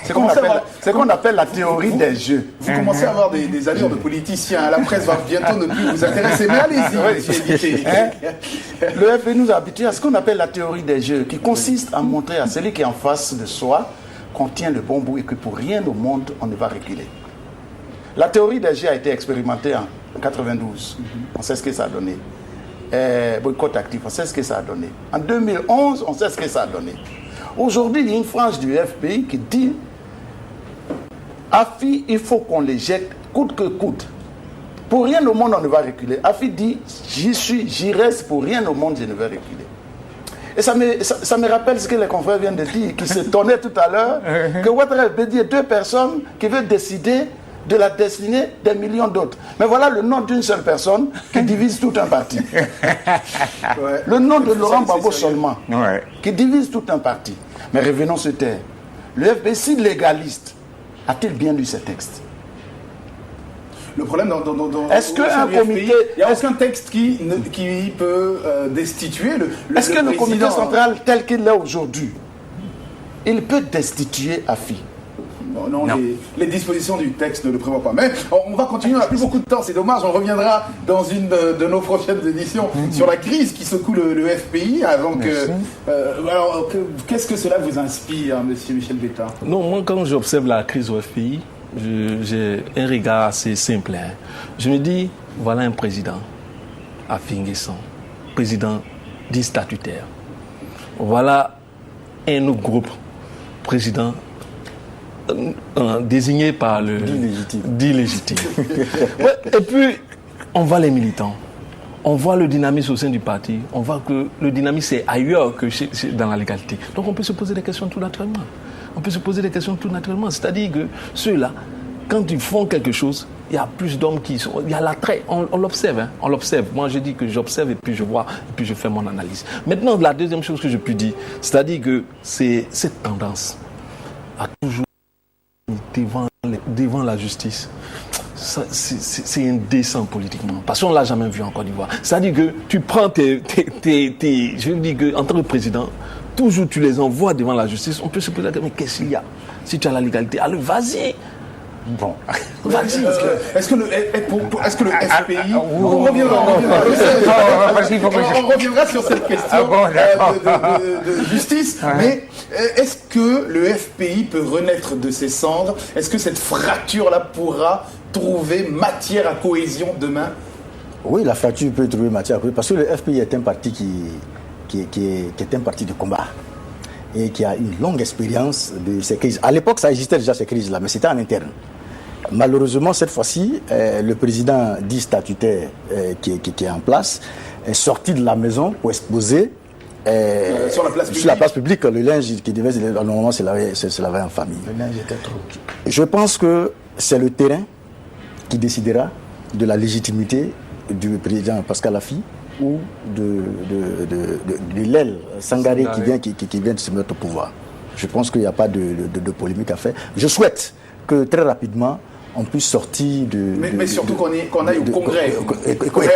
C'est qu'on appelle la théorie des jeux. Vous commencez à avoir des allures de politiciens. La presse va bientôt ne plus vous intéresser. Mais allez-y, Le FPI nous a habitués à ce qu'on appelle la théorie des jeux, qui consiste à montrer à celui qui est en face de soi qu'on tient le bon bout et que pour rien au monde, on ne va reculer. La théorie des jeux a été expérimentée en 92. On sait ce que ça a donné. Boycott actif, on sait ce que ça a donné. En 2011, on sait ce que ça a donné. Aujourd'hui, il y a une frange du FPI qui dit AFI, il faut qu'on les jette coûte que coûte. Pour rien au monde, on ne va reculer. AFI dit j'y reste, pour rien au monde, je ne vais reculer. Et ça me rappelle ce que les confrères viennent de dire, qui s'étonnaient tout à l'heure, que Ouattara peut dire 2 personnes qui veulent décider de la destinée des millions d'autres. Mais voilà le nom d'une seule personne qui divise tout un parti. Le nom de Laurent Gbagbo seulement, qui divise tout un parti. Mais revenons sur terre. Le FPI légaliste a-t-il bien lu ces textes? Le problème est-ce qu'un comité... Il n'y a aucun texte qui peut destituer le Est-ce que le président, comité central tel qu'il est aujourd'hui, il peut destituer AFI? Non. Les dispositions du texte ne le prévoient pas. Mais on va continuer, on n'a plus beaucoup de temps, c'est dommage. On reviendra dans une de nos prochaines éditions sur la crise qui secoue le FPI. Alors, qu'est-ce que cela vous inspire, monsieur Michel Betta? Non, moi, quand j'observe la crise au FPI, j'ai un regard assez simple. Je me dis, voilà un président, Afi N'Guessan, président dit statutaire. Voilà un autre groupe, président désigné par le dit légitime. Et puis, on voit les militants, on voit le dynamisme au sein du parti, on voit que le dynamisme est ailleurs que dans la légalité. Donc on peut se poser des questions tout naturellement. C'est-à-dire que ceux-là, quand ils font quelque chose, il y a plus d'hommes qui sont... Il y a l'attrait, on l'observe. On l'observe. Moi, je dis que j'observe et puis je vois, et puis je fais mon analyse. Maintenant, la deuxième chose que je peux dire, c'est-à-dire que c'est cette tendance à toujours devant la justice. C'est indécent politiquement. Parce qu'on ne l'a jamais vu en Côte d'Ivoire. C'est-à-dire que tu prends je veux dire qu'en tant que président, toujours tu les envoies devant la justice, on peut se poser la question, mais qu'est-ce qu'il y a? Si tu as la légalité, allez, vas-y. Bon, vas-y. Est-ce que le FPI... On reviendra sur cette question de justice. Mais est-ce que le FPI peut renaître de ses cendres? Est-ce que cette fracture-là pourra trouver matière à cohésion demain? Oui, la fracture peut trouver matière à cohésion. Parce que le FPI est un parti qui est un parti de combat et qui a une longue expérience de ces crises. À l'époque, ça existait déjà ces crises-là, mais c'était en interne. Malheureusement, cette fois-ci, le président dit statutaire qui est en place est sorti de la maison pour exposer sur la place publique le linge qui devait normalement se laver en famille. Le linge était trop. Je pense que c'est le terrain qui décidera de la légitimité du président Pascal Afi ou de l'aile Sangaré qui vient de se mettre au pouvoir. Je pense qu'il n'y a pas de polémique à faire. Je souhaite que très rapidement on puisse sortir de... Mais surtout qu'on aille au Congrès.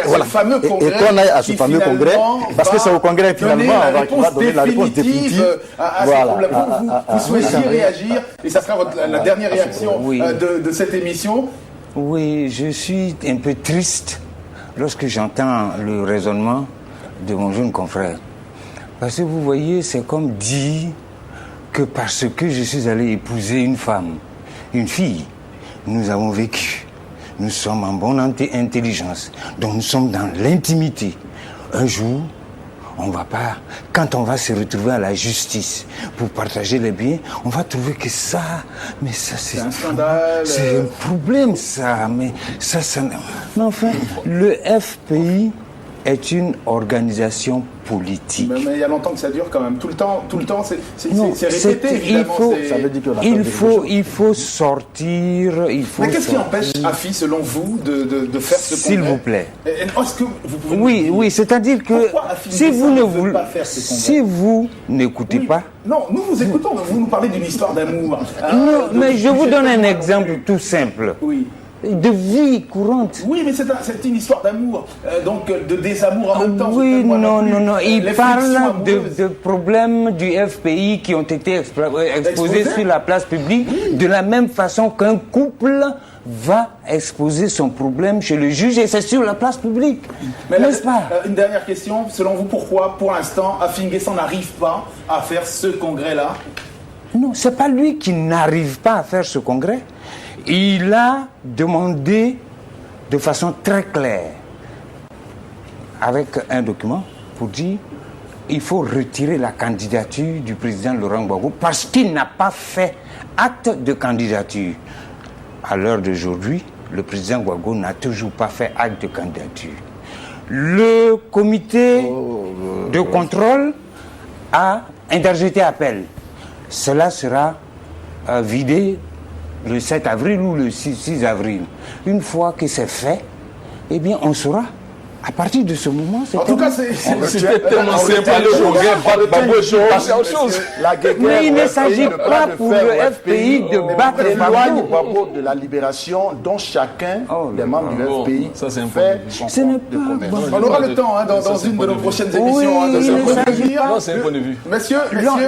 Voilà. Et qu'on aille à ce fameux Congrès, parce que c'est au Congrès finalement qui va donner la réponse définitive à ces problèmes. Vous souhaitez réagir, et ça sera la dernière réaction de cette émission. Oui, je suis un peu triste lorsque j'entends le raisonnement de mon jeune confrère. Parce que vous voyez, c'est comme dire que parce que je suis allé épouser une femme, une fille, nous avons vécu, nous sommes en bonne intelligence, donc nous sommes dans l'intimité. Un jour, on va pas, quand on va se retrouver à la justice pour partager les biens, on va trouver que ça, mais ça c'est un scandale. C'est un problème ça, mais ça. Mais enfin, le FPI est une organisation politique. Mais il y a longtemps que ça dure quand même. Tout le temps, c'est répété, évidemment. Il faut sortir. Mais qu'est-ce qui empêche Afi, selon vous, de faire ce congrès? S'il vous plaît. Est-ce que vous pouvez oui, c'est-à-dire que si vous n'écoutez pas... Non, nous vous écoutons. Vous nous parlez d'une histoire d'amour. Non, mais je vous donne un exemple tout simple. Oui. de vie courante. Oui, mais c'est une histoire d'amour, donc de désamour en même temps. Oui, non. Il Les parle frictions amoureuses. de problèmes du FPI qui ont été exposés sur la place publique, de la même façon qu'un couple va exposer son problème chez le juge, et c'est sur la place publique. Mais n'est-ce pas? Une dernière question. Selon vous, pourquoi, pour l'instant, Afin Guessan n'arrive pas à faire ce congrès-là? Non, c'est pas lui qui n'arrive pas à faire ce congrès. Il a demandé de façon très claire, avec un document, pour dire il faut retirer la candidature du président Laurent Gbagbo parce qu'il n'a pas fait acte de candidature. À l'heure d'aujourd'hui, le président Gbagbo n'a toujours pas fait acte de candidature. Le comité de contrôle a interjeté appel. Cela sera vidé le 7 avril ou le 6 avril. Une fois que c'est fait, eh bien, on saura. À partir de ce moment, c'est... En tout cas, c'est tellement simple le congrès, Gbagbo est passé à autre chose. Mais il ne s'agit pas pour le FPI de battre Gbagbo de la libération dont chacun des membres du FPI fait son compte de commerce. On aura le temps, dans une de nos prochaines émissions, de se revenir. Non, c'est un point de vue. Messieurs,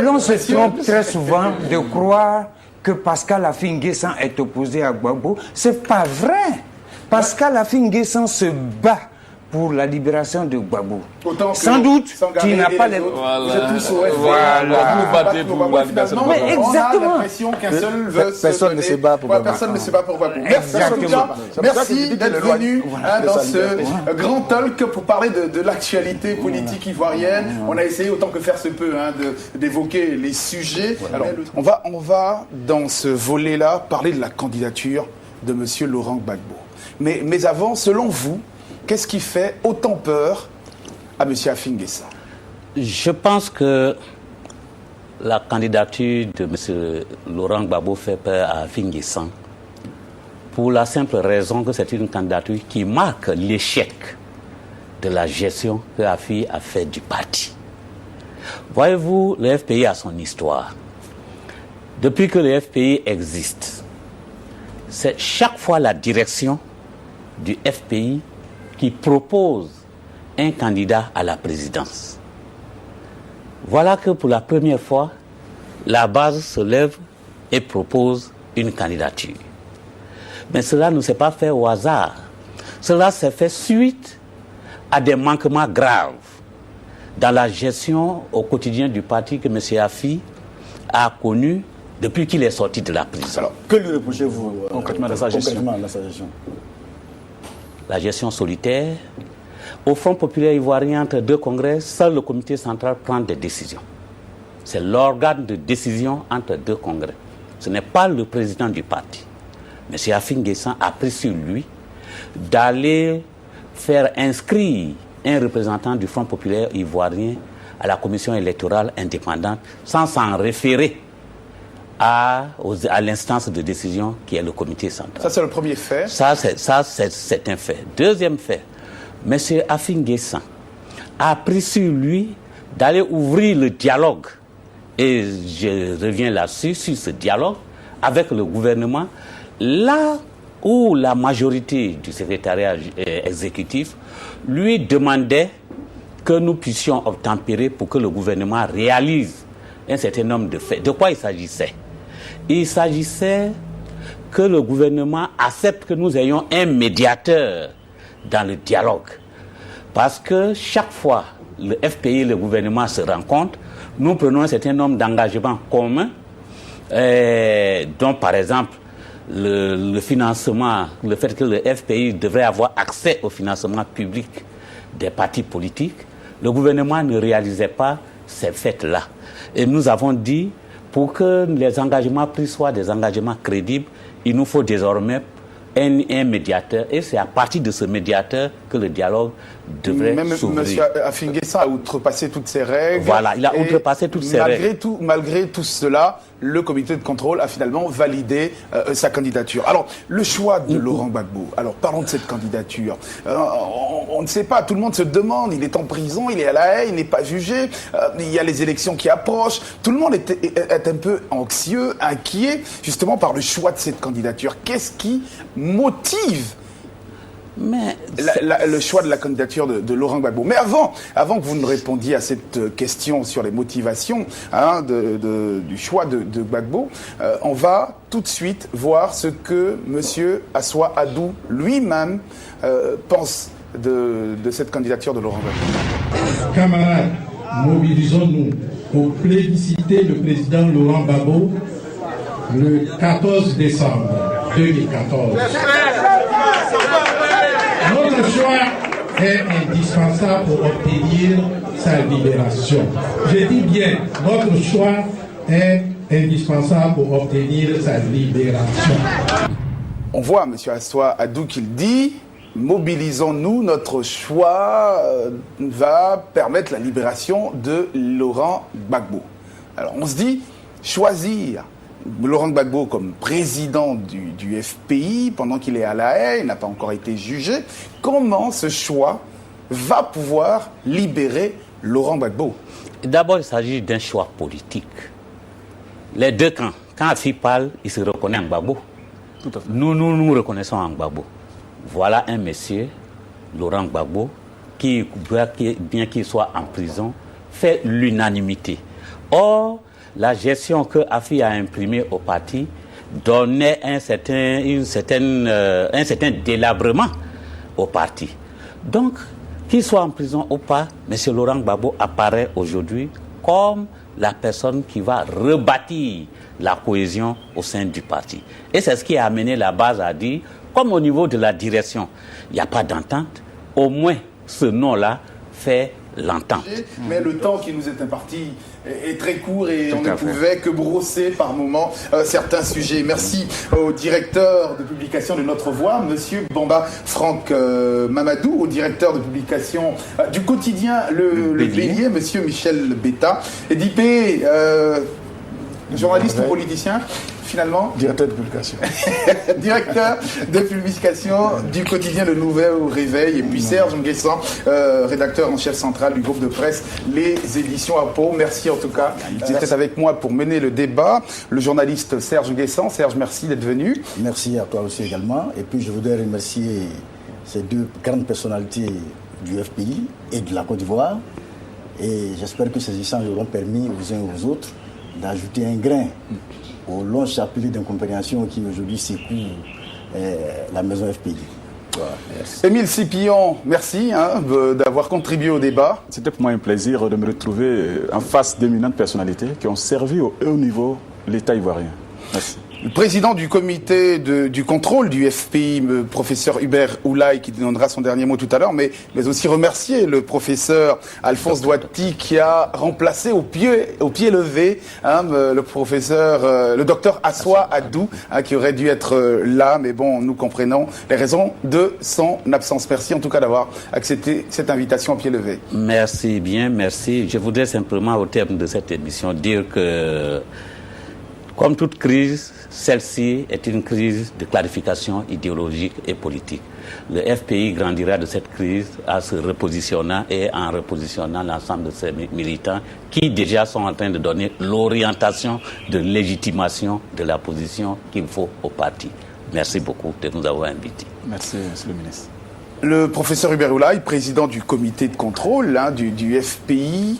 l'on se trompe très souvent de croire que Pascal Afin Guessan est opposé à Gbagbo. C'est pas vrai. Pascal Afin Guessan se bat pour la libération de Gbagbo. Sans doute qu'il n'a pas les... Voilà. Voilà. Vous battez pour la libération de Gbagbo. Mais exactement. On a l'impression qu'un seul veut Personne ne se bat pour Gbagbo. Personne ne se bat pour Gbagbo. Exactement. Merci d'être venu dans ce grand talk pour parler de l'actualité politique ivoirienne. On a essayé autant que faire se peut d'évoquer les sujets. Alors, on va dans ce volet-là parler de la candidature de M. Laurent Gbagbo. Mais avant, selon vous, qu'est-ce qui fait autant peur à M. Afin Guessan? Je pense que la candidature de M. Laurent Gbagbo fait peur à Afin Guessan pour la simple raison que c'est une candidature qui marque l'échec de la gestion que Afin a fait du parti. Voyez-vous, le FPI a son histoire. Depuis que le FPI existe, c'est chaque fois la direction du FPI qui propose un candidat à la présidence. Voilà que pour la première fois, la base se lève et propose une candidature. Mais cela ne s'est pas fait au hasard. Cela s'est fait suite à des manquements graves dans la gestion au quotidien du parti que M. Affi a connu depuis qu'il est sorti de la prison. Alors, que lui reprochez-vous concrètement dans sa gestion? La gestion solitaire. Au Front populaire ivoirien, entre deux congrès, seul le comité central prend des décisions. C'est l'organe de décision entre deux congrès. Ce n'est pas le président du parti. M. Afin Guessan a pris sur lui d'aller faire inscrire un représentant du Front populaire ivoirien à la commission électorale indépendante sans s'en référer à l'instance de décision qui est le comité central. Ça, c'est le premier fait. Ça, c'est un fait. Deuxième fait, M. Afin Guessan a pris sur lui d'aller ouvrir le dialogue. Et je reviens là-dessus, sur ce dialogue, avec le gouvernement, là où la majorité du secrétariat exécutif lui demandait que nous puissions obtempérer pour que le gouvernement réalise un certain nombre de faits. De quoi il s'agissait? Il s'agissait que le gouvernement accepte que nous ayons un médiateur dans le dialogue. Parce que chaque fois le FPI et le gouvernement se rencontrent, nous prenons un certain nombre d'engagements communs, dont par exemple le financement, le fait que le FPI devrait avoir accès au financement public des partis politiques. Le gouvernement ne réalisait pas ces faits-là. Et nous avons dit, pour que les engagements pris soient des engagements crédibles, il nous faut désormais un médiateur. Et c'est à partir de ce médiateur que le dialogue devrait s'ouvrir. Même M. Afin Guessan a outrepassé toutes ces règles. Voilà, il a outrepassé toutes ces règles. Malgré tout cela, le comité de contrôle a finalement validé sa candidature. Alors, le choix de Laurent Gbagbo, alors parlons de cette candidature. On ne sait pas, tout le monde se demande, il est en prison, il est à La Haye, il n'est pas jugé, il y a les élections qui approchent. Tout le monde est un peu anxieux, inquiet, justement par le choix de cette candidature. Qu'est-ce qui motive Mais le choix de la candidature de Laurent Gbagbo. Mais avant que vous ne répondiez à cette question sur les motivations du choix de Gbagbo, on va tout de suite voir ce que M. Assoua Adou lui-même pense de cette candidature de Laurent Gbagbo. Camarades, mobilisons-nous pour plébisciter le président Laurent Gbagbo le 14 décembre 2014. Notre choix est indispensable pour obtenir sa libération. Je dis bien, notre choix est indispensable pour obtenir sa libération. On voit M. Assoua Adou qu'il dit « Mobilisons-nous, notre choix va permettre la libération de Laurent Gbagbo ». Alors on se dit, choisir Laurent Gbagbo comme président du FPI pendant qu'il est à La Haye, il n'a pas encore été jugé. Comment ce choix va pouvoir libérer Laurent Gbagbo? D'abord, il s'agit d'un choix politique. Les deux camps, quand Afi parle, il se reconnaît en Gbagbo. Tout à fait. Nous reconnaissons en Gbagbo. Voilà un monsieur, Laurent Gbagbo, qui, bien qu'il soit en prison, fait l'unanimité. Or, la gestion que Afi a imprimée au parti donnait un certain délabrement au parti. Donc, qu'il soit en prison ou pas, M. Laurent Gbagbo apparaît aujourd'hui comme la personne qui va rebâtir la cohésion au sein du parti. Et c'est ce qui a amené la base à dire, comme au niveau de la direction, il n'y a pas d'entente, au moins ce nom-là fait l'entente. Mais le temps qui nous est imparti est très court et on ne pouvait que brosser par moments certains sujets. Merci au directeur de publication de Notre Voix, M. Bamba Franck Mamadou, au directeur de publication du quotidien Le Bélier, M. Michel Betta, et Dipé, journaliste ou politicien, finalement. Directeur de publication. Directeur de publication du quotidien Le Nouvel Réveil. Et puis Serge Nguessan, rédacteur en chef central du groupe de presse Les Éditions Apo. Merci en tout cas. Il était avec moi pour mener le débat. Le journaliste Serge Nguessan. Serge, merci d'être venu. Merci à toi aussi également. Et puis je voudrais remercier ces deux grandes personnalités du FPI et de la Côte d'Ivoire. Et j'espère que ces échanges auront permis aux uns et aux autres d'ajouter un grain au long chapelet d'incompréhension qui aujourd'hui secoue la maison FPI. Voilà, Émile Sipillon, merci d'avoir contribué au débat. C'était pour moi un plaisir de me retrouver en face d'éminentes personnalités qui ont servi au haut niveau l'État ivoirien. Merci. Le président du comité du contrôle du FPI, le professeur Hubert Oulaye, qui donnera son dernier mot tout à l'heure, mais aussi remercier le professeur Alphonse Douati qui a remplacé au pied levé le docteur Assoua Adou, qui aurait dû être là, mais bon, nous comprenons les raisons de son absence. Merci en tout cas d'avoir accepté cette invitation au pied levé. Merci bien, merci. Je voudrais simplement au terme de cette émission dire que comme toute crise, celle-ci est une crise de clarification idéologique et politique. Le FPI grandira de cette crise en se repositionnant et en repositionnant l'ensemble de ses militants qui déjà sont en train de donner l'orientation de légitimation de la position qu'il faut au parti. Merci beaucoup de nous avoir invités. Merci, Monsieur le ministre. Le professeur Hubert Oulaye, président du comité de contrôle du FPI,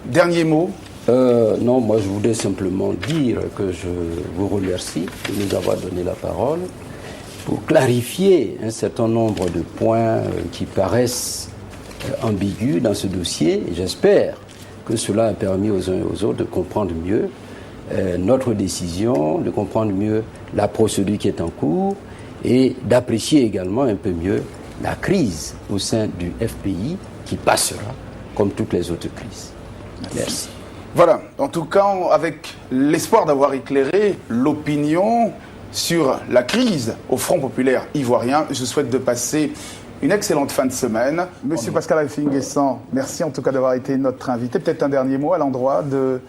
dernier mot. Non, moi je voudrais simplement dire que je vous remercie de nous avoir donné la parole pour clarifier un certain nombre de points qui paraissent ambigus dans ce dossier. J'espère que cela a permis aux uns et aux autres de comprendre mieux notre décision, de comprendre mieux la procédure qui est en cours et d'apprécier également un peu mieux la crise au sein du FPI qui passera comme toutes les autres crises. Merci. Voilà, en tout cas, avec l'espoir d'avoir éclairé l'opinion sur la crise au Front populaire ivoirien, je souhaite de passer une excellente fin de semaine. Monsieur Pascal Alphy Nguessan, merci en tout cas d'avoir été notre invité. Peut-être un dernier mot à l'endroit de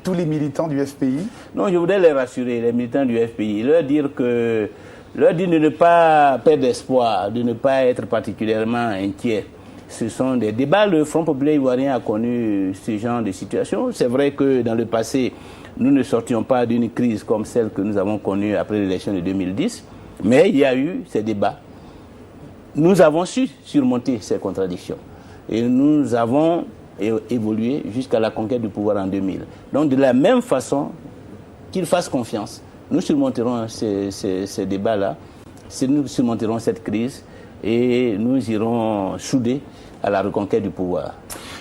tous les militants du FPI. Non, je voudrais les rassurer, les militants du FPI, leur dire de ne pas perdre espoir, de ne pas être particulièrement inquiets. Ce sont des débats. Le Front populaire ivoirien a connu ce genre de situation. C'est vrai que dans le passé, nous ne sortions pas d'une crise comme celle que nous avons connue après l'élection de 2010. Mais il y a eu ces débats. Nous avons su surmonter ces contradictions. Et nous avons évolué jusqu'à la conquête du pouvoir en 2000. Donc de la même façon, qu'ils fassent confiance. Nous surmonterons ces débats-là, nous surmonterons cette crise et nous irons souder à la reconquête du pouvoir.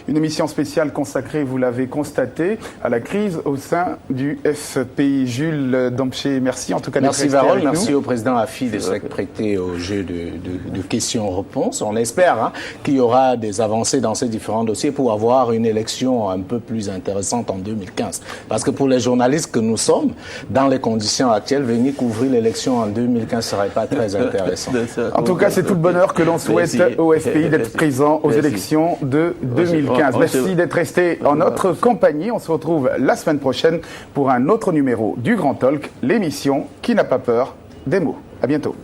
Une émission spéciale consacrée, vous l'avez constaté, à la crise au sein du FPI. Jules Domché, merci en tout cas d'être resté avec nous. Merci Varol, merci au président Afi de s'être prêté au jeu de questions-réponses. On espère qu'il y aura des avancées dans ces différents dossiers pour avoir une élection un peu plus intéressante en 2015. Parce que pour les journalistes que nous sommes, dans les conditions actuelles, venir couvrir l'élection en 2015 ne serait pas très intéressant. En tout cas, c'est tout le bonheur que l'on souhaite au FPI d'être présent aux élections de 2015. Merci d'être resté en notre compagnie. On se retrouve la semaine prochaine pour un autre numéro du Grand Talk, l'émission qui n'a pas peur des mots. À bientôt.